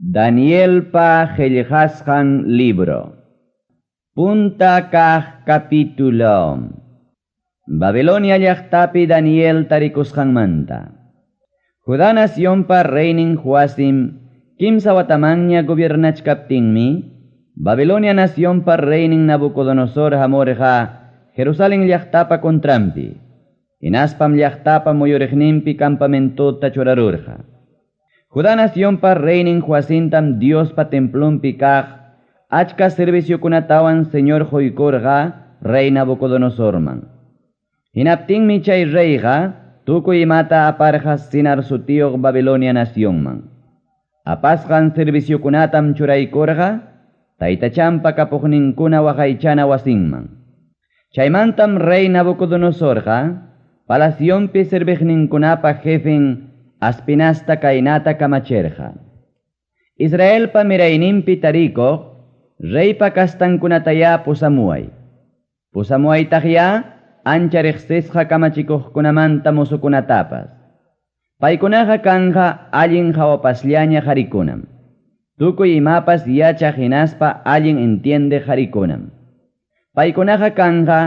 Danielpa qillqasqan libro. Punta kaq capítulo. Babilonia llaqtapi Daniel tarikusqanmanta. Judá nacionpa reinin Joacim kimsa watamanña gobiernachkaptinmi, Babilonia nacionpa reinin Nabucodonosor hamorqa Jerusalén llaqtapa contrampi, inaspam llaqtapa moyoriqninpi campamentota churarurqa. Judá nacionpa reinin Joacintam Diospa templumpi kaq achka serviciokunatawan señor Joicorqa rey Nabucodonosorman. Hinaptinmi chay reyqa tukuy imata aparjas sinar sutiyuq Babilonia nacionman. Apasqan serviciokunatam churaykurqa taytachanpa kapuqninkuna waqaychana wasinman. Chaymantam rey Nabucodonosorqa palacionpi serviqninkunapa jefin aspinasta kainata kamacherqa. Israelpa mirayninpi tarikuq reypa kastankunataya pusamuay. Pusamuaytaqya ancha riqsisqa kamachikuqkunamanta musukunatapas. Paykunaqa kanqa allin hawapasllaña qharikunam. Tukuy imapas yachaq hinaspa allin entiende qharikunam. Paykunaqa kanqa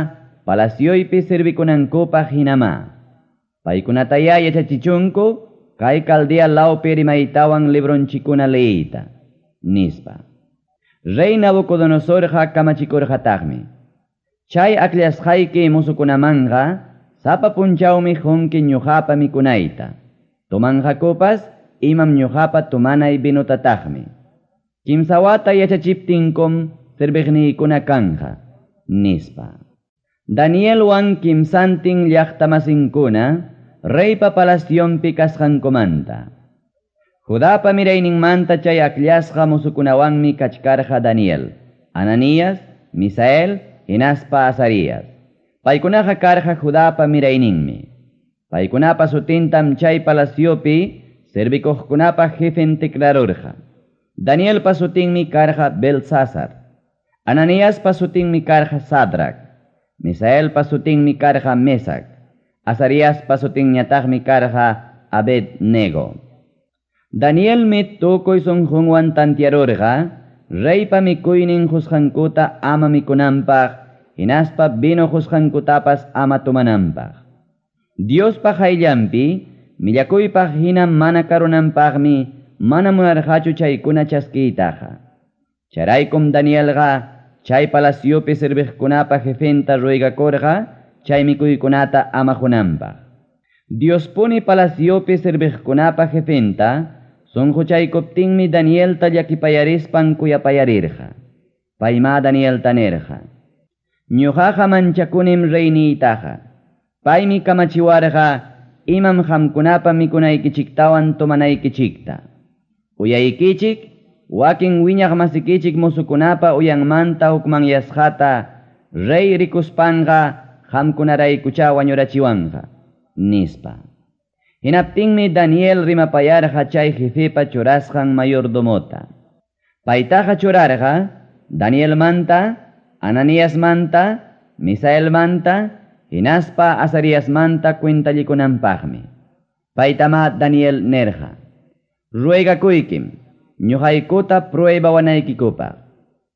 palacioypi servikunankupaq hinama. Paykunataya yachachichunku kay kaldea lawpi rimaytawan libronchikuna leita, nispa. Rey Nabucodonosorqa kamachikurqataqmi. Chay akllashqayki musukunamanqa sapa punchawmi hunki ñuqapa mikunayta. Tumanqakupas imam ñuqapa tumanay binutataqmi. Kimsawata yachachiptinkum serviqniykuna kanqa, nispa. Danielwan kimsantin llaqtamasinkuna reypa palacionpi kasqankumanta. Judapa mirayninmanta chay akllashqa musukunawanmi kachkarqa Daniel, Ananías, Misael, hinaspa Azarías. Paykunaqa karqa Judapa mirayninmi. Paykunapa sutintam chay palaciopi servikuqkunapa jefin tiklarurqa. Danielpa sutinmi karqa Belsasar. Ananíaspa sutinmi karqa Sadrac. Misaelpa sutinmi karqa Mesac. Azaríaspa sutinñataqmi karqa Abednego. Danielmi tukuy sunqunwan tantiarurqa reypa mikuynin husqankuta ama mikunanpaq, hinaspa vino husqankutapas ama tumananpaq. Diospa hayllampi millakuypaq hinam mana karunanpaqmi mana munarqachu chaykuna chaskiytaqa. Charaykum Danielqa chay palaciopi serviqkunapa jefinta ruigakurqa chay mikuykunata ama hunanpaq. Diospuni palaciopi serviqkunapa jefinta sunquchaykuptinmi Danielta llakipayarispan kuyapayarirqa. Payma Danielta nerqa. Ñuqaqa manchakunim reyniytaqa. Paymi kamachiwarqa imam hamkunapa mikunaykichiktawan tumanaykichikta. Uyaykichik wakin wiñaq masikichik musukunapa uyanmanta hukmanyasqata rey rikuspanqa hamkunaraykucha wañurachiwanqa, nispa. Hinaptinmi Daniel rimapayarqa chay jefepa churasqan mayordomota. Paytaqa churarqa Danielmanta, Ananíasmanta, Misaelmanta, hinaspa Azaríasmanta cuentallikunanpaqmi. Paytama Daniel nerqa. Ruegakuykim, ñuqaykuta pruebawanaykikupaq.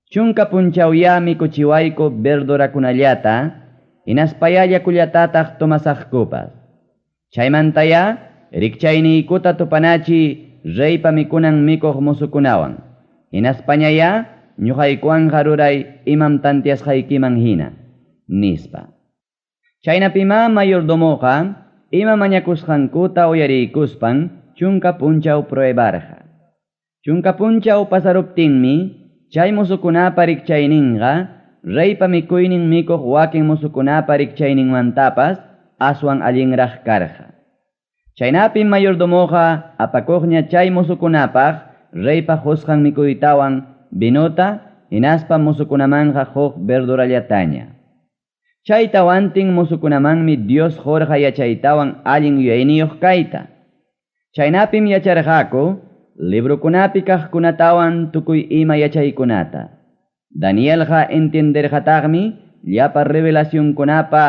Chunka punchawyami kuchiwayku verdurakunallata, hinaspayalla kullatataq tumasaqkupas. Chaymantaya rikchayniykuta tupanachi reypa mikunan mikuq musukunawan. Hinaspañaya ñuqaykuwanqa ruray imam tantiasqaykiman hina, nispa. Chaynapima mayordomoqa ima mañakusqankuta uyariykuspan chunka punchaw pruebarqa. Chunka punchaw pasaruptinmi chay musukunapa rikchayninqa reypa mikuynin mikuq wakin musukunapa rikchayninmantapas aswan allinraq karqa. Chaynapim mayordomoqa apakuqña chay musukunapaq reypa husqan mikuytawan binuta hinaspa musukunamanqa huk verdurallataña. Chay tawantin musukunamanmi Dios jorqa yachaytawan allin yuyayniyuq kayta. Chaynapim yacharqaku librukunapi kaqkunatawan tukuy ima yachaykunata. Danielqa entenderqataqmi llapa revelacionkunapa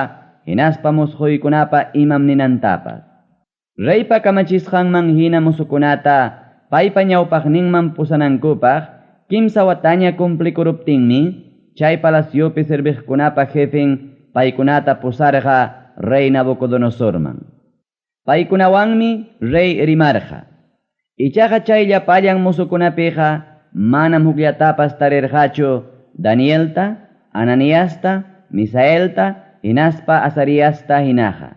hinaspa musquykunapa imam ninantapas. Reypa kamachisqanman hina musukunata paypa ñawpaqninman pusanankupaq kimsa wataña cumplikuruptinmi chay palaciopi serviqkunapa jefin paykunata pusarqa rey Nabucodonosorman. Paykunawanmi rey rimarqa. Ichaqa chay llapallan musukunapiqa manam hukllatapas tarirqachu Danielta, Ananiasta, Misaelta, hinaspa Azariasta hinaqa.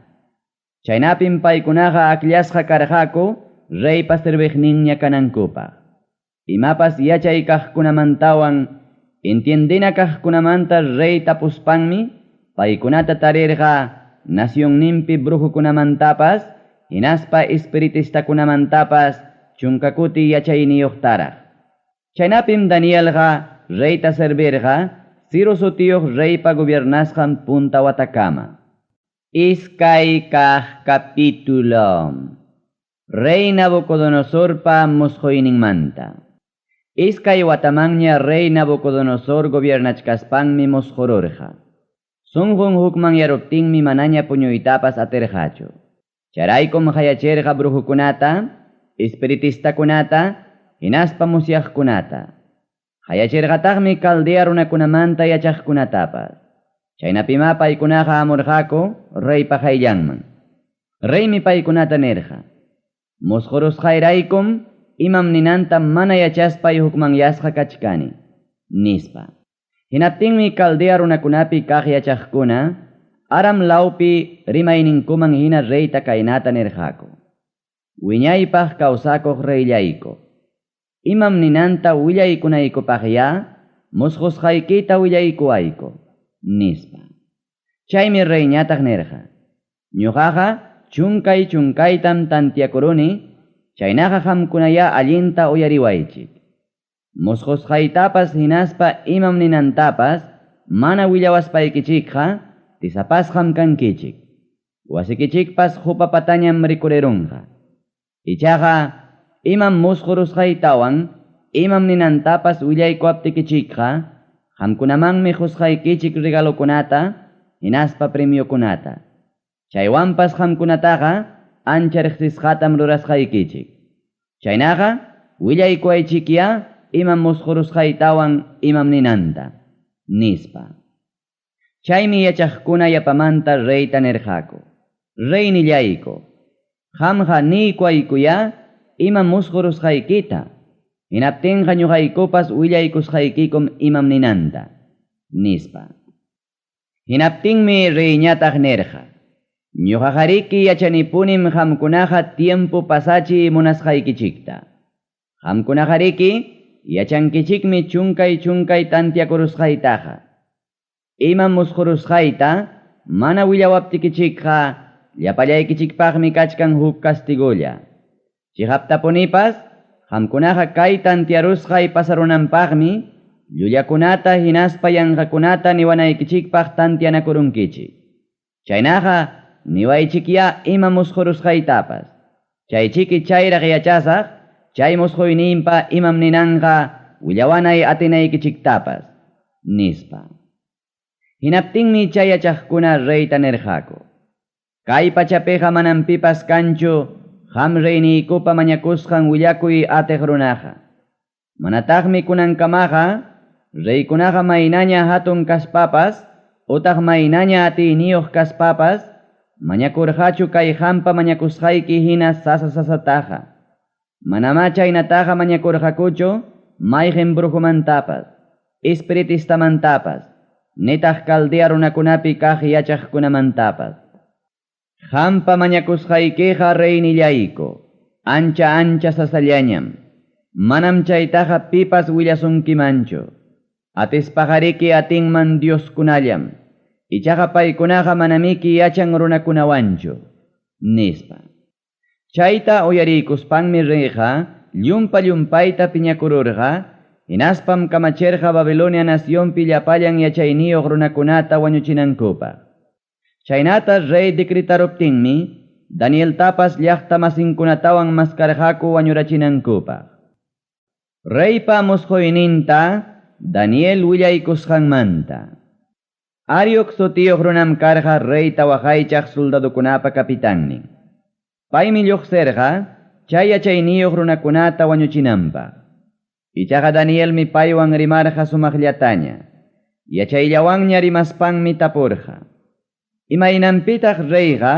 Chaynapim paykunaqa akllashqa karqaku reypa serviqninña kanankupaq. Imapas yachay kaqkunamantawan entiendina kaqkunamanta rey tapuspanmi paykunata tarirqa nacionninpi brujukunamantapas hinaspa espiritista kunamantapas chunkakuti yachayniyuqtaraq. Chaynapim Danielqa reyta servirqa Ciro sutiyuq reypa gobiernasqan punta watakama. Iskay kaq capítulo. Rey Nabucodonosorpa musquyninmanta. Iskay watamanña rey Nabucodonosor gobiernachkaspanmi musqururqa. Sunqun hukman yaruptinmi manaña puñuytapas atirqachu. Charaykum hayachirqa brujukunata, espiritista-kunata, hinaspa musyaqkunata. Hayachirqataqmi Caldea runakunamanta yachaqkunatapas. Chaynapima paykunaqa amurqaku reypa hayllanman. Reymi paykunata nirqa. Musqurusqayraykum imam ninanta mana yachaspay hukman yasqa kachkani, nispa. Hinaptinmi Caldea runakunapi kaq yachaqkuna Aram laupi rimayninkuman hina reyta kaynata nirqaku. Wiñaypaq kawsakuq reyllayku. Imam ninanta willaykunaykupaqya musqusqaykita willaykuwayku, nispa. Chaymi reyñataq nirqa. Ñuqaqa chunkay chunkaytam tantiakuruni, chaynaqa qamkunaya allinta uyariwaychik. Musqusqaytapas hinaspa imam ninantapas mana willawaspaykichikqa tisapasqam kankichik. Wasikichikpas hupapatañam rikurirunqa. Ichaqa imam musqurusqaytawan imam ninantapas willaykuaptikichikqa qamkunamanmi husqaykichik regalukunata hinaspa premiokunata. Chaywanpas qamkunataqa ancha riqsisqatam rurasqaykichik. Chaynaqa willaykuwaychikya imam musqurusqaytawan imam ninanta, nispa. Chaymi yachaqkuna yapamanta reyta nirqaku. Rey nillayku, qamqa niykuaykuya imam musqurusqaykita, hinaptinqa ñuqaykupas willaykusqaykikum imam ninanta, nispa. Hinaptinmi reyñataq nirqa. Ñuqaqariki yachanipunim qamkunaqa tiempo pasachi munasqaykichikta. Qamkunajariki yachankichikmi chunkay chunkay tantiakurusqaytaqa. Imam musqurusqayta mana willawaptikichikqa llapallaykichikpaqmi kachkan huk castigolla. Chihaptapunipas qamkunaqa kay tantiarusqay pasarunanpaqmi llullakunata hinaspa yanqakunata niwanaykichikpaq tantianakurunkichik. Chaynaqa niwaychikya imam musqurusqaytapas. Chaychiki chayraq yachasaq chay musquyninpa imam ninanqa willawanay atinaykichiktapas, nispa. Hinaptinmi chay yachaqkuna reyta nirqaku. Kay pachapiqa manam pipas kanchu qam reyniykupa mañakusqan willakuy atiq runaqa. Manataqmi kunankamaqa reykunaqa maynaña hatun kaspapas utaq maynaña atiyniyuq kaspapas mañakurqachu kay qampa mañakusqayki hina sasa-sasataqa. Manama chaynataqa mañakurqakuchu mayqin brujumantapas, espiritista-mantapas, nitaq Caldea runakunapi kaq yachaqkunamantapas. Qampa mañakusqaykiqa reynillayku, ancha sasallañam. Manam chaytaqa pipas willasunkimanchu. Atispaqariki atinman Dioskunallam. Ichaqa paykunaqa manamiki yachan runakunawanchu, nispa. Chayta uyarikuspanmi reyqa llumpayta piñakururqa, hinaspam kamachirqa Babilonia nacionpi llapallan yachayniyuq runakunata wañuchinankupaq. Chaynata rey decretaruptinmi Danieltapas llaqta masinkunatawan maskarqaku wañurachinankupaq. Reypa musquyninta Daniel willaykusqanmanta. Ariok sutiyuq runam karqa reyta waqaychaq soldadukunapa kapitannin. Paymi lluqsirqa chay yachayniyuq runakunata wañuchinanpaq. Ichaqa Danielmi paywan rimarqa sumaqllataña. Yachayllawanña rimaspanmi tapurqa. Imaynanpitaq reyqa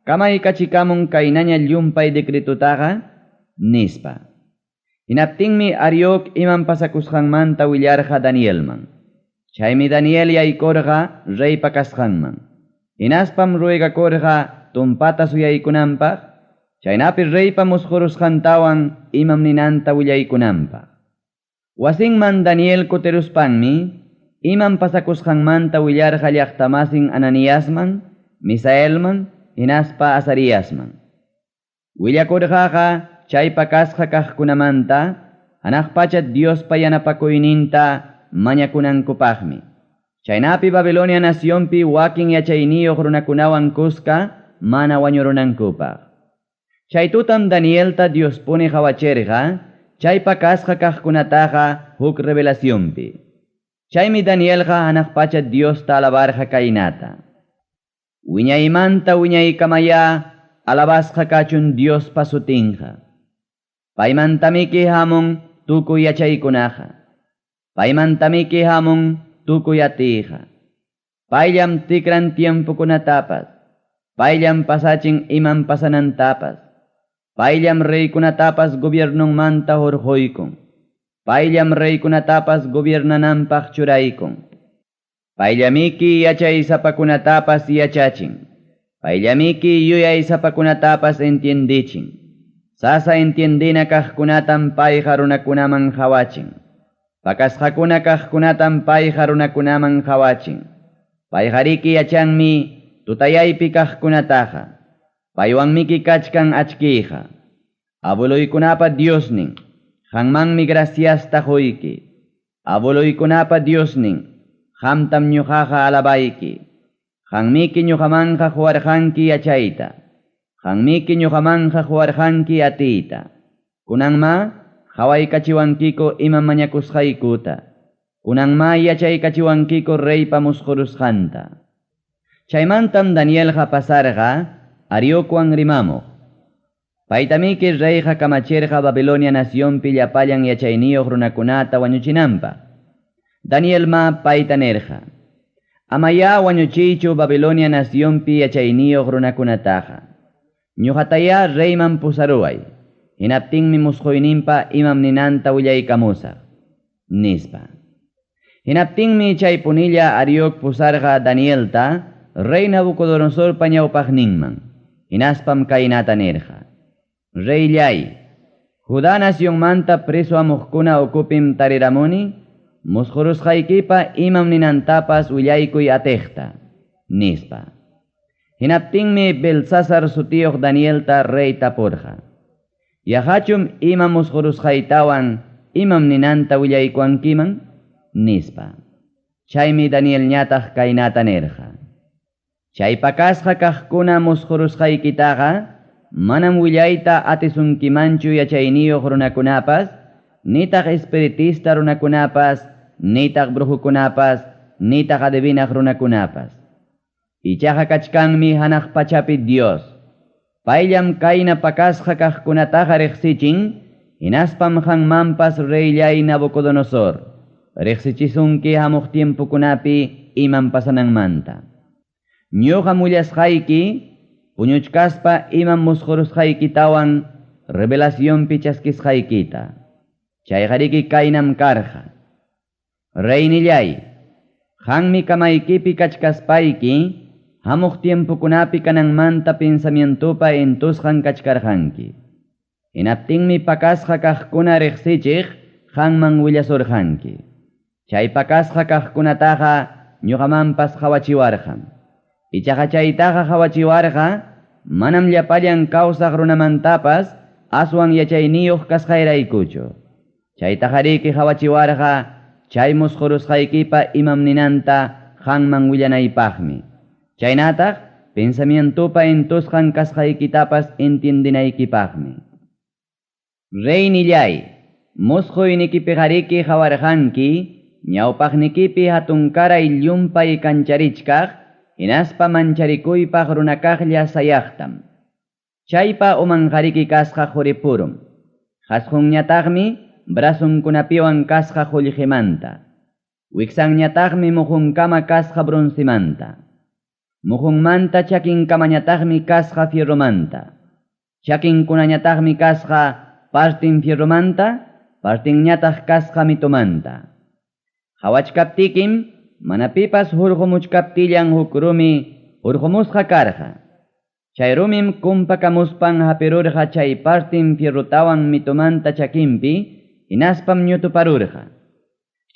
kamaykachikamun kaynaña llumpay decretutaqa nispa. Hinaptinmi Arioc iman pasakusqanmanta willarqa Danielman. Chaymi Daniel yaykurqa reypa kasqanman. Hinaspam ruegakurqa tumpata suyaykunanpaq. Chaynapi reypa musqurusqantawan imam ninanta willaykunanpaq. Wasinman Daniel kutiruspanmi imam pasakusqanmanta willarqa llaqtamasin Ananiasman, Misaelman, hinaspa Azariasman. Willakurqaqa chaypa kasqa kaqkunamanta hanaqpacha Diospa yanapakuyninta mañakunankupaqmi. Chaynapi Babilonia nacionpi wakin yachayniyuq runakunawan kuska mana wañurunankupaq. Chaytutam Danielta Diospuni hawachirqa chaypa kasqa kaqkunataqa huk revelacionpi. Chaymi Danielqa hanaqpacha Diosta alabarqa kaynata. Wiñaymanta wiñaykamaya alabasqa kachun Diospa sutinqa. Paymantamiki hamun tukuy yachaykunaqa. Paymantamiki hamun tukuy atiqa. Payllam tikran tiempukunatapas. Payllam pasachin iman pasanantapas. Payllam reykunatapas gobiernunmanta hurquykun. Payllam reykunatapas gobiernananpaq churaykun. Payllamiki yachay sapakunatapas yachachin. Payllamiki yuyay sapakunatapas entiendichin. Sasa entiendina kaqkunatam payqa runakunaman hawachin. Pakasqakuna kaqkunatam payqa runakunaman hawachin. Payqariki yachanmi tutayaypi kaqkunataqa. Paywanmiki kachkan achkiqa. Abuloykunapa Diosnin, qammanmi graciasta quyki. Abuloykunapa Diosnin, qamtam ñuqaqa alabayki. Qammiki ñuqamanqa huwarqanki yachayta. Qammiki ñuqamanqa huwarqanki atiyta. Kunanma hawaykachiwankiko ima mañakusqaykuta. Kunanma yachaykachiwankiko reypa musqurusqanta. Chaymantam Danielqa pasarqa Ariocwan rimamuq. Paytamiki reyqa kamachirqa Babilonia nacionpi llapallan yachayniyuq runakunata wañuchinanpaq. Danielma payta nirqa. Amaya wañuchiychu Babilonia nacionpi yachayniyuq runakunataqa. Ñuqataya reyman pusaruay. Hinaptinmi musquyninpa imam ninanta willaykamusaq. Nispa. Hinaptinmi chay punilla Arioc pusarqa Danielta rey Nabucodonosorpa ñawpaqninman. Hinaspam kaynata nirqa. Reyllay, Judá nacionmanta preso amuqkuna ukupim tariramuni, musqurusqaykipa imam ninantapas willaykuy atiqta. Nispa. Hinaptinmi Belsasar sutiyuq Danielta rey tapurqa. Yahachum imam musqurusqaytawan imam ninanta willaykuankiman? Nispa. Chaymi Daniel ñataq kaynata nirqa. Chaypa kasqa kaqkuna musqurusqaykitaqa manam willayta atisunkimanchu yachayniyuq runakunapas, nitaq espiritista runakunapas, nitaq brujukunapas, nitaq adivinaq runakunapas. Ichaqa kachkanmi hanaq pachapi Dios. Payllam kayna pakasqa kaqkunataqa riqsichin, hinaspam qanmanpas reyllay Nabucodonosor. Riqsichisunki hamuq tiempukunapi iman pasananmanta. Ñuqa mullasqayki, puñuchkaspa iman musqurusqaykitawan revelacionpi chaskisqaykita. Chayqariki kaynam karqa. Reynillay, qanmi kamaykipi kachkaspayki, hamuq tiempukunapi kananmanta pensamientupa entusqan kachkarqanki. Hinaptinmi pakasqa kaqkuna riqsichiq qanman willasurqanki. Chay pakasqa kaqkunataqa ñuqamanpas hawachiwarqan. Ichaqa chaytaqa hawachiwarqa manam llapallan kawsaq runamantapas aswan yachayniyuq kasqayraykuchu. Chaytaqariki hawachiwarqa chay musqurusqaykipa imam ninanta qanman willanaypaqmi. Chaynataq pensamientupa entusqan kasqaykitapas entiendinaykipaqmi. Reynillay, musquynikipiqariki hawarqanki, ñawpaqnikipi hatunkaray llumpay kancharichkaq, hinaspa mancharikuypaq runakaqlla sayaqtam. Chaypa umanjariki kasqa juripurum. Hasqunñataqmi brasunkunapiwan kasqa qullqimanta. Wiksanñataqmi mujunkama kasqa bronzimanta. Mujunmanta chakinkamañataqmi kasqa fierromanta. Chakinkunañataqmi kasqa partin fierromanta, partinñataq kasqa mitumanta. Hawachkaptikim manapipas hurqumuchkaptillan hukrumi hurqumusqa karqa. Chayrumim kumpakamuspan hapirurqa chay partin fierrutawan mitumanta chakinpi hinaspam ñutuparurqa.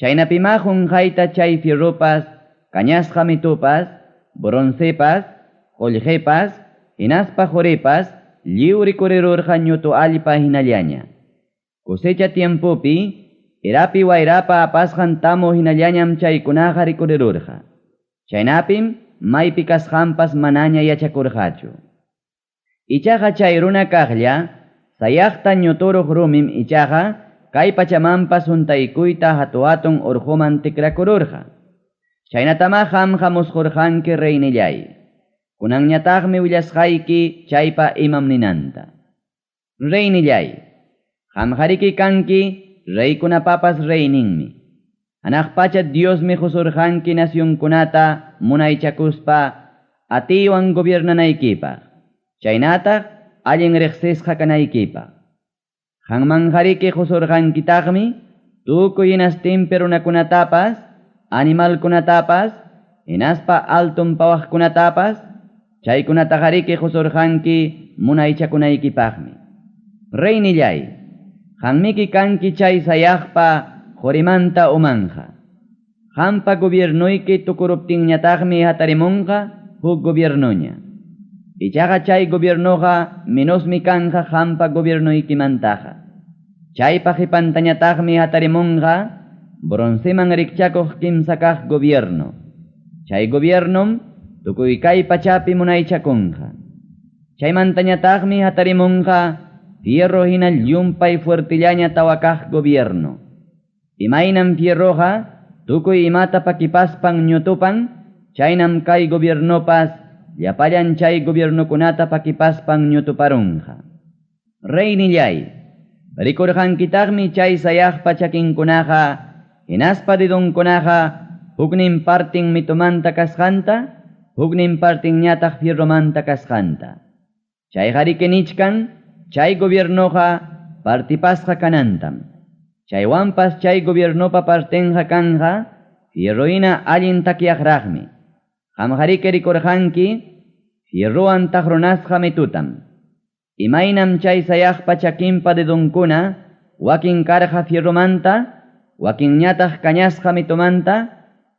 Chaynapimahun hayta chay fierrupas, kañasqa mitupas, broncepas, qullqipas, hinaspa juripas, liwri kurirurqa ñutu allpa hinallaña. Cosecha tiempopi, irapi wayrapa apasqan tamu hinallañam chaykunaqa rikurirurqa. Chaynapim maypi kasqanpas manaña yachakurqachu. Ichaqa chay runa kaqlla, sayaqta ñuturuq rumim ichaqa kay pachamanpas untaykuyta hatu-hatun urquman tikrakururqa. Chaynatama qamqa musqurqanki reynillay. Kunanñataqmi willasqayki chaypa imam ninanta. Reynillay, qamqariki kanki reykunapapas reyninmi. Hanaqpacha Diosmi husurqanki nasyunkunata munaychakuspa atiwan gobiernanaykipaq. Chaynataq allin riqsisqa kanaykipaq. Qanmanqariki husurqankitaqmi tukuy hinastinpi runakunatapas, animalkunatapas, hinaspa altun pawaqkunatapas, chaykunataqariki husurqanki munaychakunaykipaqmi. Reynillay, qanmiki kanki chay sayaqpa Jorimanta umanja. Hampa gobiernuyki tukuruptinñataqmi hatarimunqa huk gobiernoña. Ichaqa chay gobiernoqa minusmi kanja hampa gobiernuykimantaqa. Chaypa hipantañataqmi hatarimunqa bronceman rikchakuq kimsa kaq gobierno. Chay gobiernom tukuy kay pachapi munaychakunqa. Chaymantañataqmi hatarimunqa fierro hinal llumpay fuertillaña tawakaq gobierno. Imaynam fierroqa tukuy imata pakipaspan ñutupan, chaynam kay gobiernopas llapallan chay gobiernokunata pakipaspan ñutuparunqa. Reynillay, rikurqankitaqmi chay sayaqpa chakinkunaqa, hinaspa didunkunaqa huknin partin mitumanta kasqanta, huknin partinñataq fierromanta kasqanta. Chayqa rikinichkan, chay gobiernoqa partipasqa kanantam. Chaywanpas chay gobiernopa partenqa kanja, fierrohina allin takyaqraqmi. Qamqariki rikurqanki, fierrowan taqrunasqa mitutam. Imaynam chay sayaqpa chakinpa dedunkuna, wakin karqa fierromanta, wakinñataq kañasqa mitumanta,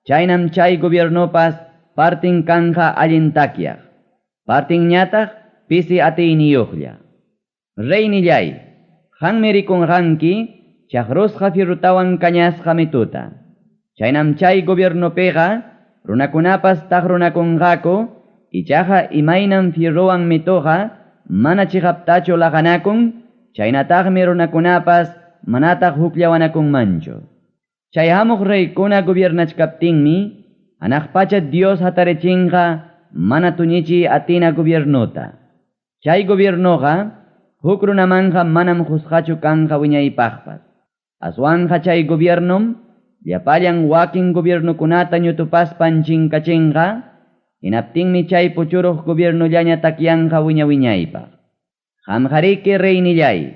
chaynam chay gobiernopas partin kanja allin takyaq. Partinñataq pisi atiyniyuqlla. Reynillay, qanmi rikunqanki, chakrusqa fierrutawan kañasqa mituta. Chaynam chay gobiernopiqa runakunapas taqrunakunqaku, ichaqa imaynam fierrowan mituqa mana chiqaptachu laqanakun, chaynataqmi runakunapas manataq hukllawanakunmanchu. Chay hamuq reykuna gobiernachkaptinmi, hanaqpacha Dios hatarichinqa mana tuñichi atina gobiernota. Chay gobiernoqa huk runamanja manam husqachu kanqa wiñaypaqpas. Aswanja chay gobiernom, llapallan wakin gobiernokunata ñutupaspan chinkachinqa, hinaptinmi chay puchuruq gobiernollaña takyanqa wiñaypaq. Qamqariki reynillay,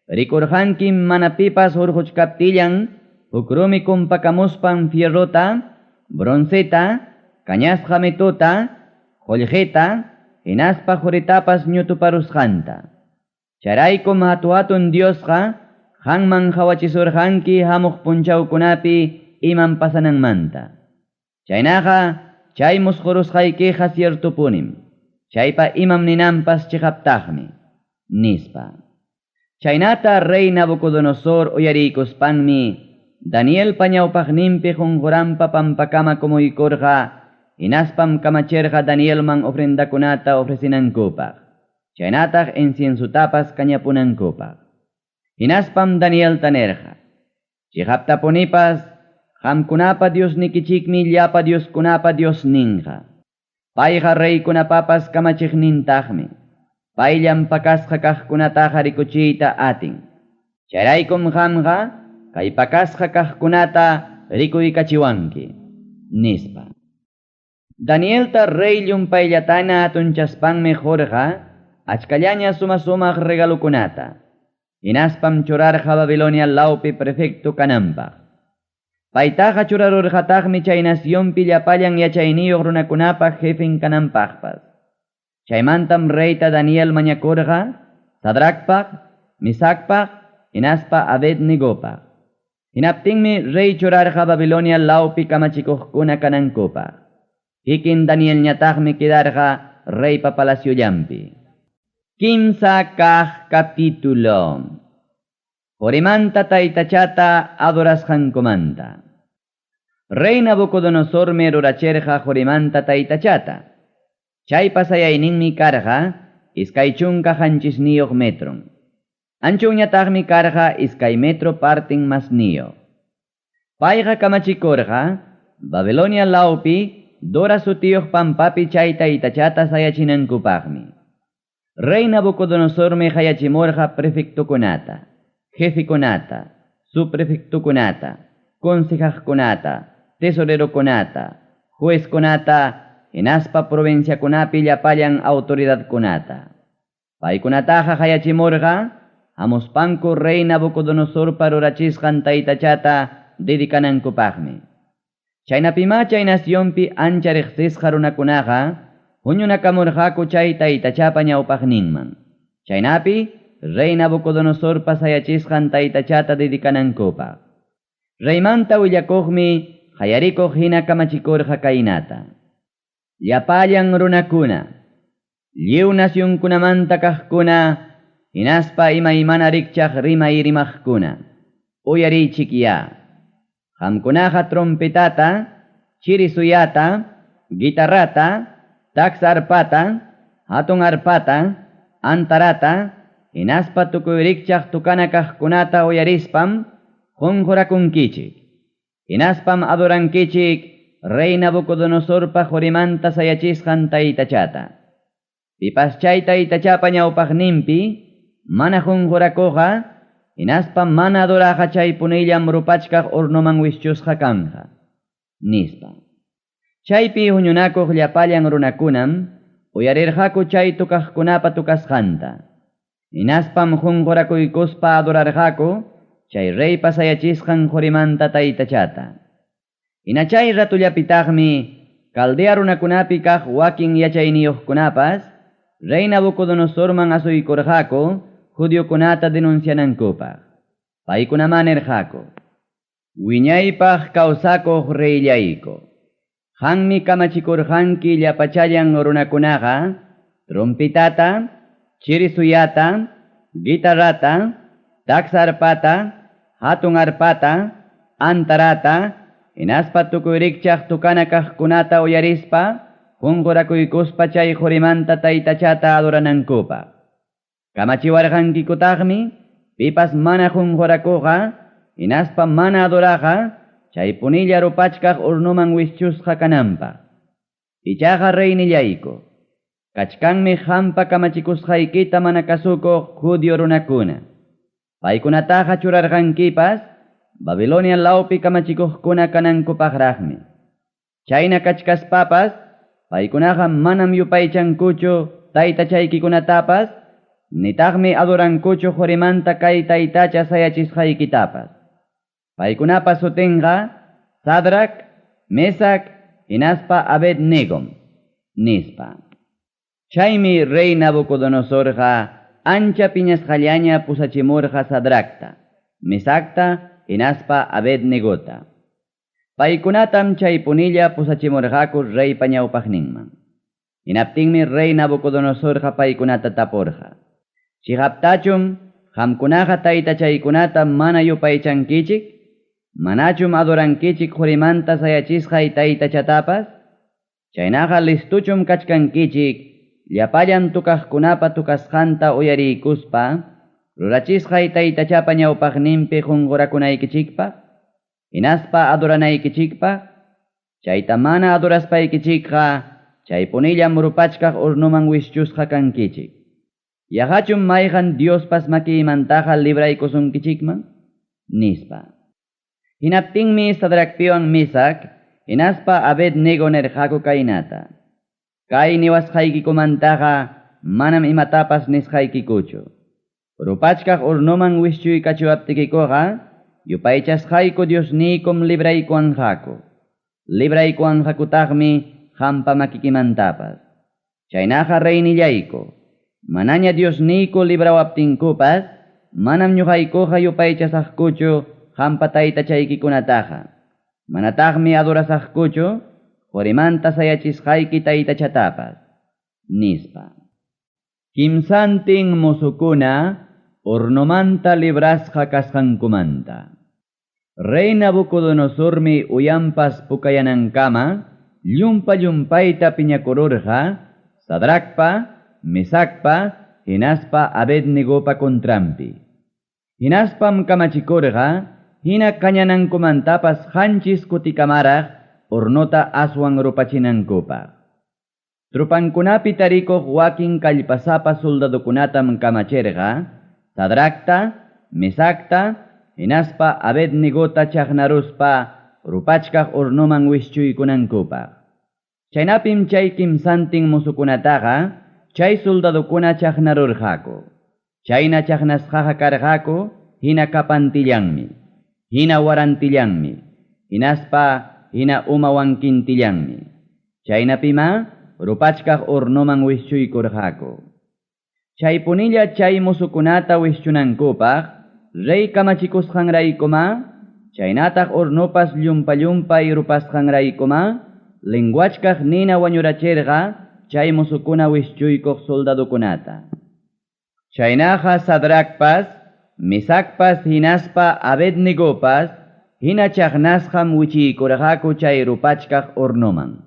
rikurqankim manapipas hurquchkaptillan, hukrumi kumpakamuspan fierrota, bronceta, kañasqa mituta, qullqita, hinaspa juritapas ñutuparusqanta. Charaykum hatu-hatun Diosqa, qanman hawachisurqanki hamuq punchawkunapi iman pasananmanta. Chaynaqa chay musqurusqaykiqa ciertupunim. Chaypa imam ninanpas chiqaptaqmi, nispa. Chaynata rey Nabucodonosor uyarikuspanmi, Daniel pañawpaqninpi qunquranpa pampakama kumuykurqa, hinaspam kamachirqa Danielman ofrendakunata ofrecinankupaq. Chaynataq inciensutapas kañapunankupaq. Hinaspam Daniel tanerqa. Chiqaptapunipas, qamkunapa Diosnikichikmi llapa Dioskunapa Dios ninqa. Payqa reykunapapas kamachiqnintaqmi. payllam pakasqa kaqkunataqa rikuchiyta atin. Chayraykum qamqa kay pakasqa kaqkunata rikuykachiwanki, nispa. Danielta rey llumpaylatana atunchaspanmi jorqa, achkallaña sumaq regalukunata. Hinaspam churarqa Babilonia lawpi prefecto kananpaq. Paytaqa churarurqataqmi chay nacionpi llapallan yachayniyuq runakunapaq jefin kananpaqpas. Chaymantam reyta Daniel mañakurqa, Sadracpaq, Misacpaq, hinaspa Abednegopaq. Hinaptinmi rey churarqa Babilonia lawpi kamachikuqkuna kanankupaq. Hikin Daniel ñataqmi quedarqa reypa palacioyampi. Kimsa kaq capítulo. Jorimanta taytachata adorasqankumanta. Rey Nabucodonosormi ruracherqa jorimanta taytachata. Chay pasayayninmi karqa iskay chunka hanchisniyuq metron. Anchunñataqmi karqa iskay metro partin masniyo. Payqa kamachikurqa Babilonia lawpi Dora sutiyuq pampapi chay taytachata sayachinankupaqmi. Rey Nabucodonosormi hayachimurqa prefectokunata, jefikunata, subprefectokunata, consejajkunata, tesorerokunata, juezkunata, hinaspa provinciakunapi llapallan autoridadkunata. Paykunataqa hayachimurqa hamuspanku rey Nabucodonosorpa rurachisqan taytachata dedicanankupaqmi. Chaynapima chay nacionpi ancha riqsisqa runakunaqa huñunakamurqaku chay taytachapa ñawpaqninman. Chaynapi rey Nabucodonosorpa sayachisqan taytachata dedicanankupaq. Reymanta willakuqmi hayarikuq hina kamachikurqa kaynata. Llapallan runakuna, lliw nacionkunamanta kaqkuna, hinaspa imaymana rikchaq rimay rimaqkuna, uyariychikya. Qamkunaqa trompetata, chirisuyata, guitarrata, tax arpata, hatun arpata, antarata, hinaspa tukuy rikchaq tukana kaqkunata uyarispam qunqurakunkichik. Hinaspam adorankichik rey Nabucodonosorpa jorimanta sayachisqan taytachata. Pipas chay taytachapa ñawpaqninpi mana qunqurakuqa, hinaspam mana adoraqa chay punillam rupachkaq hornoman wischusqa kanja, nispa. Chaypi huñunakuq llapallan runakunam uyarirqaku chay tukaqkunapa tukasqanta. Hinaspam qunqurakuykuspa adorarqaku chay reypa sayachisqan jorimanta taytachata. Hina chay ratullapitaqmi Caldea runakunapi kaq wakin yachayniyuqkunapas rey Nabucodonosorman asuykurqaku judiokunata denuncianankupaq. Paykunaman nirqaku: wiñaypaq kawsakuq reyllayku. Qammi kamachikurqanki llapachallan runakunaqa trompetata, chirisuyata, guitarrata, tax arpata, hatun arpata, antarata, hinaspa tukuy rikchaq tukana kaqkunata uyarispa qunqurakuykuspa chay jorimanta taytachata adoranankupaq. Kamachiwarqankikutaqmi pipas mana qunqurakuqa, hinaspa mana adoraqa chay punilla rupachkaq urnuman wischusqa kananpaq. Ichaqa reynillayku, kachkanmi qampa kamachikusqaykita mana kasukuq judio runakuna. Paykunataqa churarqankipas Babilonia lawpi kamachikuqkuna kanankupaqraqmi. Chayna kachkaspapas paykunaqa manam yupaychankuchu taytachaykikunatapas, nitaqmi adorankuchu jorimanta kay taytacha sayachisqaykitapas. Paykunapa sutinqa Sadrac, Mesac, hinaspa Abednego, nispa. Chaymi rey Nabucodonosorqa ancha piñasqallaña pusachimurqa Sadracta, Mesacta, hinaspa Abednegota. Paykunatam chay punilla pusachimurqaku reypa ñawpaqninman. Hinaptinmi rey Nabucodonosorqa paykunata tapurqa: chiqaptachum qamkunaqa taytachaykunata mana yupaychankichik? Manachum adorankichik jorimanta sayachisqay taytachatapas? Chaynaqa listuchum kachkankichik llapallan tukaqkunapa tukasqanta uyariykuspa rurachisqay taytachapa ñawpaqninpi qunqurakunaykichikpaq, hinaspa adoranaykichikpaq. Chayta mana adoraspaykichikqa chay punillam rupachkaq urnuman wischusqa kankichik. Yahachum mayhan Dios pasmaki imantaja libraykusun kichikman? Nispa. Hinaptinmi Sadrakpiwan Misak, hinaspa Abednego nerjaku kainata. Kay niwasqaykikumantaqa manam imatapas nisqaykikuchu. Rupachkaq urnuman wischuy kachuaptikikuqa, yupaychasqayku Diosnikum libraykuanqaku. Libraykuanqakutaqmi hampa makikimantapas. Chaynaqa reynillayku. Manaña Diosniku librawaptinkupas, manam ñuqaykuqa yupaychasaqkuchu hampa taytachaykikunataqa. Manataqmi adurasaqkuchu, Horimanta sayachisqayki taytachatapas. Nispa. Kimsantin musukuna, urnumanta librasqa kasqankumanta. Rey Nabucodonosormi uyampas pukayanankama, llumpayta piñakururqa, Sadrakpa, Mesakpa, hinaspa Abednegopa kontrampi. Hinaspam kamachikurqa, hina kañanankumantapas hanchis kutikamaraq, urnota aswan rupachinankupa. Trupankunapi tarikuq wakin kallpasapa soldadukunatam kamacherqa, Sadrakta, Mesakta, hinaspa Abednegota chaqnaruspa rupachkaq urnuman wischuykunankupaq. Chaynapim chay kimsantin musukunataqa, chay soldadukuna chaqnarurqaku. Chayna chaqnasqaqa karqaku, hina kapantillanmi, hina warantillanmi, hinaspa hina umawankintillanmi. Chaynapima, rupachkaq urnuman wischuykurqaku. Chaypunilla chay musukunata wischunankupaq, rey kamachikusqanraykuma, chaynataq urnupas llumpay rupasqanraykuma, lenguachkaq nina wañurachirqa, chay musukuna wischuykuq soldadukunata. Chaynaqa Sadrakpas, Mesakpas hinaspa Abednegopas, hina chaqnasqam wichiykurqaku chay rupachkaq urnuman.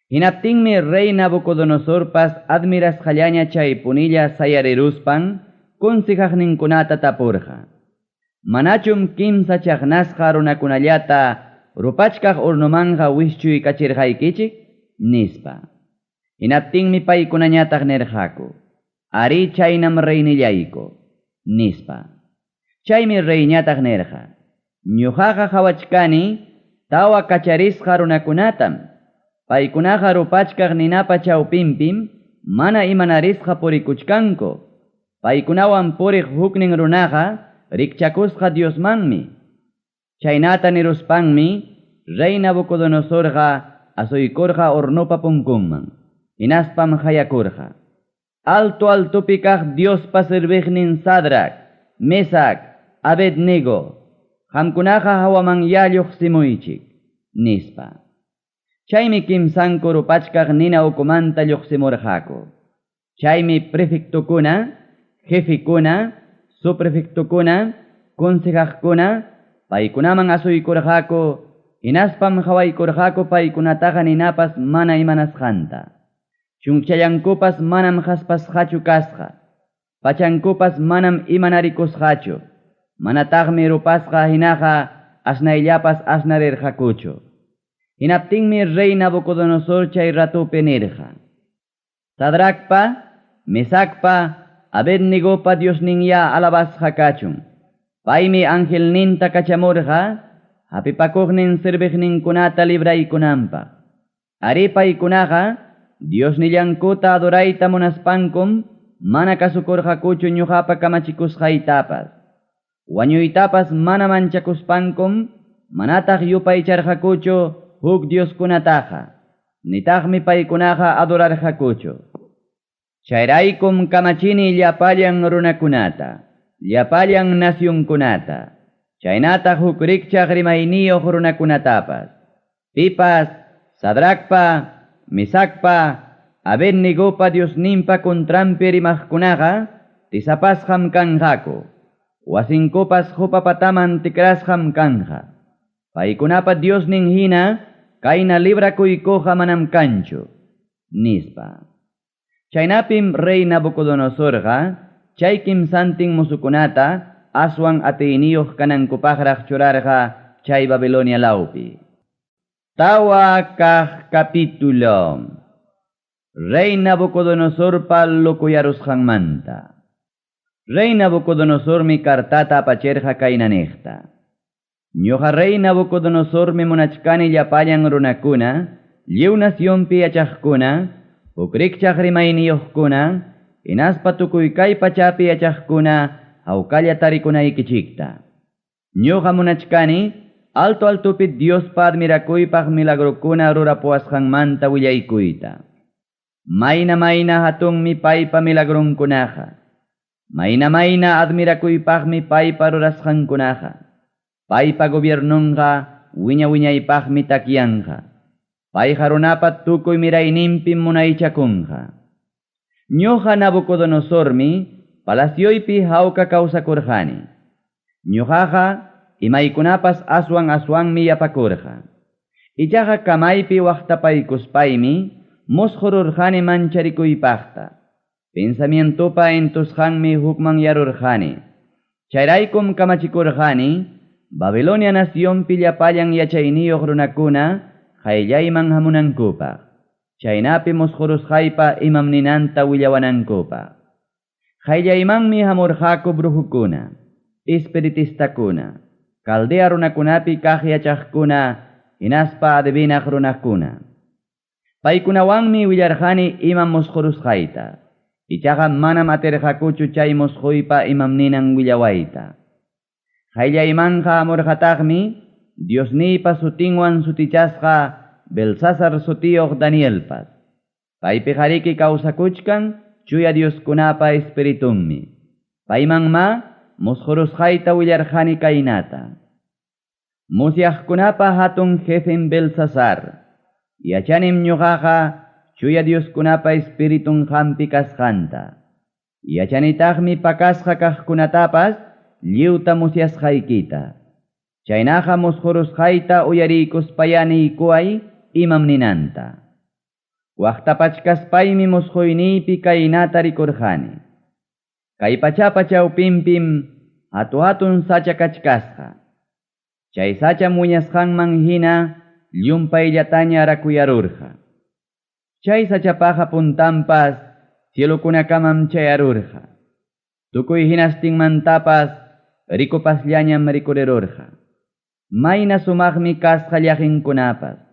Hinaptinmi rey Nabucodonosorpas admirasqallaña chay punilla sayariruspan, konsejaqninkunata tapurqa. Manachum kimsa chaqnasqa runakunallata rupachkaq urnumanqa wischuy kachirqaykichik? Nispa. Hinaptinmi paykunañataq nirqaku. Ari chaynam reynillayku. Nispa. Chaymi reyñataq nirqa. Ñuqaqa hawachkani tawa kacharisqa runakunatam. Paykunaqa rupachkaq ninapa chawpinpim mana imanarisqa purikuchkanku. Paykunawan puriq huknin runaqa rikchakusqa Diosmanmi. Chaynata niruspanmi rey Nabucodonosorqa asuykurqa urnupa punkunman. Hinaspam hayakurqa. Altupi kaq Diospa sirviqnin Sadrak, Mesak, Abednego, qamkunaqa hawaman yalluq simuychik. Nispa. Chaymi kimsanku rupachkaq nina ukumanta lluqsimurqaku. Chaymi prefectukuna, jefikuna, subprefectukuna, konsejaqkuna, paykunaman asuykurqaku, hinaspam hawaykurqaku paykunataqa ninapas mana imanasqanta. Chunchayankupas manam haspasqachu kasqa, pachankupas manam imanarikusqachu, manataqmi rupasqa hinaqa asnayllapas asnarirqakuchu. Hinaptinmi rey Nabucodonosor chay ratupi nirqa. Sadrakpa, Mesakpa, Abednegopa Diosninya alabasqa kachun. Paymi angelninta kachamurqa, hapipakuqnin sirviqninkunata libraykunanpaq. Ari paykunaqa, Diosnillankuta adorayta munaspankum, mana kasukurqakuchu ñuqapa kamachikusqaytapas. Wañuytapas mana manchakuspankum, manataq yupaycharqakuchu huk Dioskunataqa. Nitaqmi paykunaqa adorarqakuchu. Chayraykum kamachini llapallan runakunata, llapallan nasyunkunata. Chaynataq huk rikchaq rimayniyuq runakunatapas. Pipas, Sadrakpa, Mesakpa, Abednegopa Diosninpa kontrampi rimaqkunaqa tisapasqam kanqaku. Wasinkupas hupapataman tikrasqam kanqa. Paykunapa Diosnin hina kayna librakuykuqa manam kanchu. Nispa. Chaynapim rey Nabucodonosorqa chay kimsantin musukunata aswan atiyniyuq kanankupaqraq churarqa chay Babilonia lawpi. Tawa kaq capítulo. Rey Nabucodonosor pallo kuyarusqanmanta. Rey Nabucodonosor mi cartata apacherja kainanekta. Ñuqa Rey Nabucodonosor mi munachkani llapayan runakuna, lliw nacionpi yachaqkuna, ukrikchaq rimayniyuqkuna, inaspa tukuykay pachapi yachaqkuna, hawkalla tarikunaykichikta. Ñuqa munachkani, altupi Diospa admirakuypaq milagrokuna rurapuwasqanmanta willaykuyta. Mayna hatunmi paypa milagronkunaqa. Mayna admirakuypaqmi paypa rurasqankunaqa. Paypa gobiernonqa wiñaypaqmi takyanqa. Payqa runapa tukuy mirayninpi munaychakunqa. Ñuqa Nabucodonosormi palacioypi hawka kawsakurqani. Ñuqaqa imaykunapas aswanmi yapakurqa. Ichaqa kamaypi waqtapaykuspaymi musqururqani mancharikuypaqta. Pensamientopa entusqanmi hukman yarurqani. Chayraykum kamachikurqani, Babilonia nacionpi llapayan yachayniyuq runakuna qayllayman hamunankupaq. Chaynapi musqurusqaypa imamninanta willawanankupaq. Qayllaymanmi hamurqaku brujukuna, espiritistakuna, Caldea runakunapi kaq yachaqkuna, hinaspa adivinaq runakuna. Paykunawanmi willarqani imam musqurusqayta. Ichaqa manam atirqakuchu chay musquypa imamninan willawayta. Qayllaymanqa hamurqataqmi Diosniypa sutinwan sutichasqa Belsasar sutiyuq Danielpas. Paypi qariki kawsakuchkan chuya Dioskunapa espiritunmi. Paymanma musqurusqayta willarqani kaynata. Musyaqkunapa hatun jefin Belsasar. Yachanim ñuqaqa chuya Dioskunapa espiritun hampi kasqanta. Yachanitaqmi pakasqa kaqkunatapas lliwta musyasqaykita. Chaynaqa musqurusqayta uyariykuspayani imam ninanta. Waqtapachkaspaymi musqoyniypi kaynata rikurqani. Kay pachapa chawpinpim hatun sacha kachkasqa. Chay sacha muñasqanman hina llumpayllataña rakuyarurqa. Chay sachapaqa puntampas cielukunakamam chayarurqa. Tukuy hinastinmantapas rikupasllañam rikurirurqa. Mayna sumaqmi kasqa llaqinkunapas.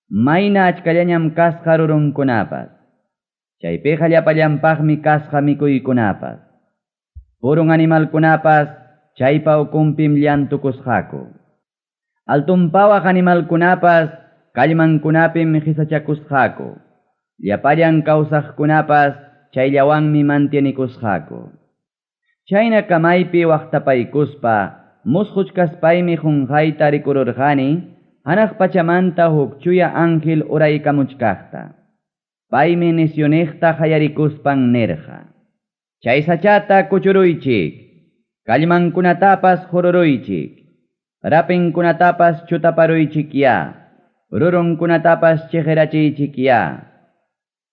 Mayna achkallañam kasqa rurunkunapas. Chaypiqa llapallampaqmi kasqa mikuykunapas. Purun animalkunapas chaypa ukunpim llantukusqaku. Altumpawaq animalkunapas kallmankunapim hisachakusqaku. Llapallan kawsaqkunapas chayllawanmi mantienikusqaku. Chayna kamaypi waqtapaykuspa musquchkaspaymi junqayta rikururqani hanaq pachamanta huk chuya ángel uraykamuchkaqta. Paymi nisyoniqta qayarikuspan nirqa. Chay sachata kuchuruychik, kallmankunatapas hururuychik, rapinkunatapas chutaparuychikya, rurunkunatapas chijirachiychikya.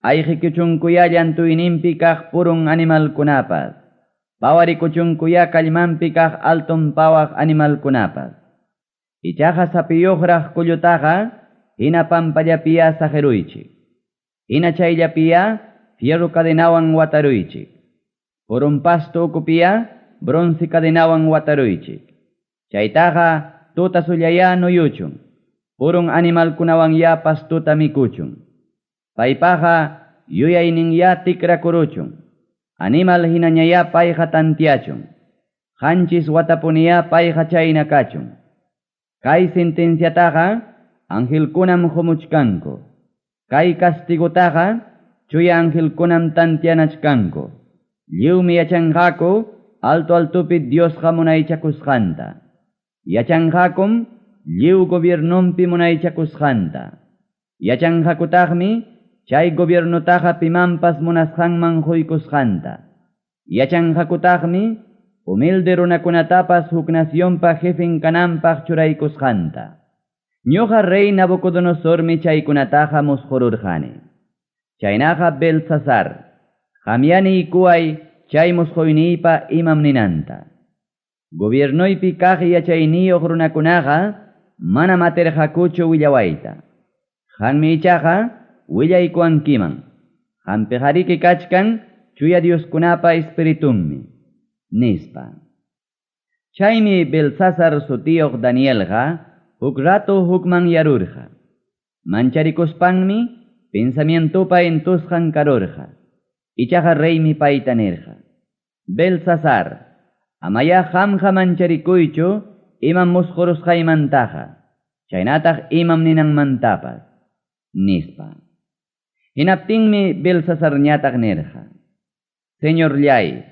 Ayqikuchunkuya llantuyninpi kaq purun animalkunapas, pawarikuchunkuya kallmanpi kaq altumpawaq animalkunapas. Ichaqa sapiyuqraq kullutaqa hina pampallapiya sajeruychik. Hina chayllapiya fierro cadenawan wataruychik. Purun pasto ukupiya bronce cadenawan wataruychik. Chaytaqa tuta sullaya nuyuchun. Purun animalkunawan ya pastuta mikuchun. Paypaqa yuyayninya tikrakuruchun. Animal hinañaya payqa tantiachun. Hanchis watapuniya payqa chayna kachun. Kay sentenciataqa angelkunam humuchkanku. Kay castigutaqa chuya angelkunam tantianachkanku. Lliwmi yachanqaku altupi Diosqa munaychakusqanta. Yachanqakum lliw gobiernumpi munaychakusqanta. Yachanqakutaqmi chay gobiernutaqa pimanpas munasqanman huykusqanta. Yachanqakutaqmi humilde runakunatapas huk nacionpa jefin kananpaq churaykusqanta. Ñuqa rey Nabucodonosormi chaykunataqa musqururqani. Chaynaqa Belsasar, qamyani kuway chay musqoyniypa imam ninanta. Gobiernoypi kaq yachayniyuq runakunaqa manam atirqakuchu willawayta. Qanmi ichaqa willaykuankiman. Hampejariki kachkan chuya Dios kunapa espiritummi, nispa. Chaymi Belsasar sutiyuq Danielqa huk rato hukman yarurqa. Mancharikuspangmi pensamientopa entusqan karurqa. Ichaqa reymi payta nirqa. Belsasar, amaya qamqa mancharikuychu imam musqurusqaymantaqa. Chaynataq imam ninanmantapas, nispa. Hinaptinmi Belsasar ñataq nirqa. Señor llay,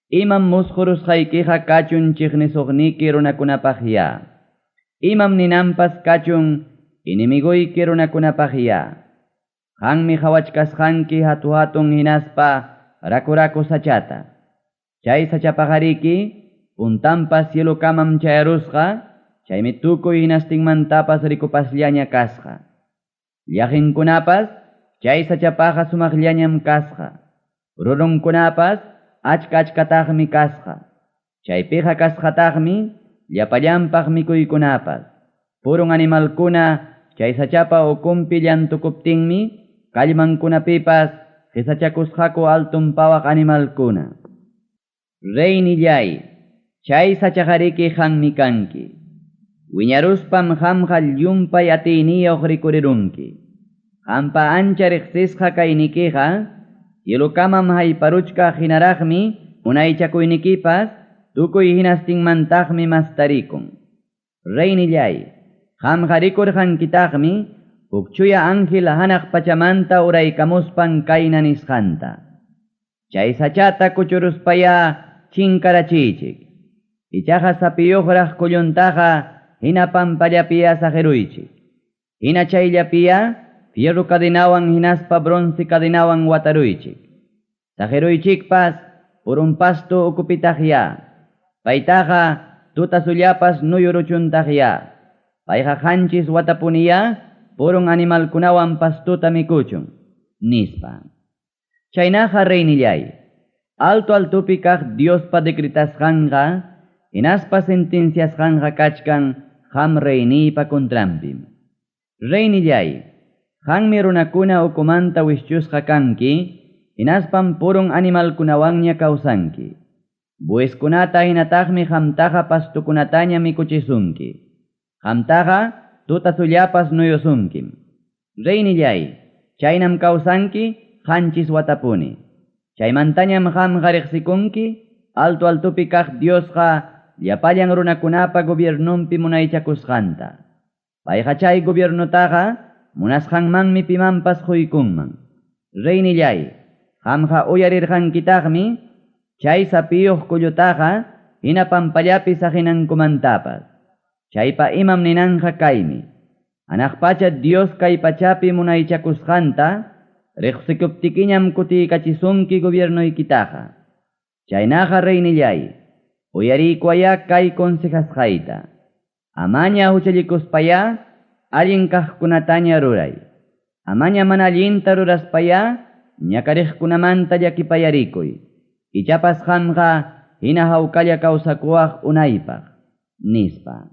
imam musqurusqaykiqa kachun chiqnisuqniki runakunapaq ya. Imam ninanpas kachun inimiguyki runakunapaq ya. Qanmi hawachkasqanki hatu-hatun hinaspa raku sachata. Chay sachapaqariki puntampas cielokamam chayarusqa, chaymi tukuy hinastinmantapas rikupasllaña kasqa. Llaqinkunapas chay sachapaqa sumaqllañam kasqa. Rurunkunapas achka-achkataqmi kasqa. Chaypiqa kasqataqmi llapallanpaq mikuykunapas. Purun animalkuna chay sachapa ukumpi llantukuptinmi kallmankunapipas qisachakusqaku altun pawaq animalkuna. Reynillay, chay sachaqariki qanmi kanki. Wiñaruspam qamqa llumpay atiyniyuq rikurirunki. Qampa ancha riqsisqa kaynikiqa cielokamam hayparuchka hinaraqmi unaychakuynikipas tukuy hinastinmantaqmi mastarikun. Reynillay, qamqa rikurqankitaqmi huk chuya ángel hanaq pachamanta uraykamuspan kayna nisqanta. Chay sachata kuchuruspaya chinkarachichik. Ichaqa sapiyuqraq kulluntaqa hina pampallapiya sajeruychik. Hina chayllapiya fierro cadenawan hinaspa bronce cadenawan wataruychik. Sajeruychikpas purun pasto ukupitaqya. Paytaqa tutasullapas nuyuruchuntaqya. Payqa qanchis watapuniya purun animalkunawan pastuta mikuchun, nispa. Chaynaqa reynillay, altupi kaq Diospa decretasqanqa, hinaspa sentenciasqanqa kachkan qam reyniypa contrampim. Reynillay, qanmi runakuna ukumanta wischusqa kanki, hinaspam purun animalkunawanña kawsanki. Bueskunata hinataqmi qamtaqa pastukunataña mikuchisunki. Qamtaqa tutasullapas nuyusunkim. Reynillay, chaynam kawsanki qanchis watapuni. Chaymantañam qamqa riqsikunki, altupi kaq Diosqa llapallan runakunapa gobiernumpi munaychakusqanta. Payqa chay gobiernutaqa munasqanmanmi pimanpas quykunman. Reynillay, qamqa uyarirqankitaqmi chay sapiyuq kullutaqa hina pampallapi sahinankumantapas. Chaypa imam ninanqa kaymi. Anaqpacha Dios kay pachapi munaychakusqanta riqsikuptikiñam kutiykachisunki gobiernoykitaqa. Chaynaqa reynillay, uyariykuaya kay consejasqayta. Amaña huchallikuspaya allin kaqkunataña ruray. Amaña mana allinta ruraspaya ñakariqkunamanta llakipayarikuy. Ichapas qamqa hina hawkalla kawsakuwaq unaypaq, nispa.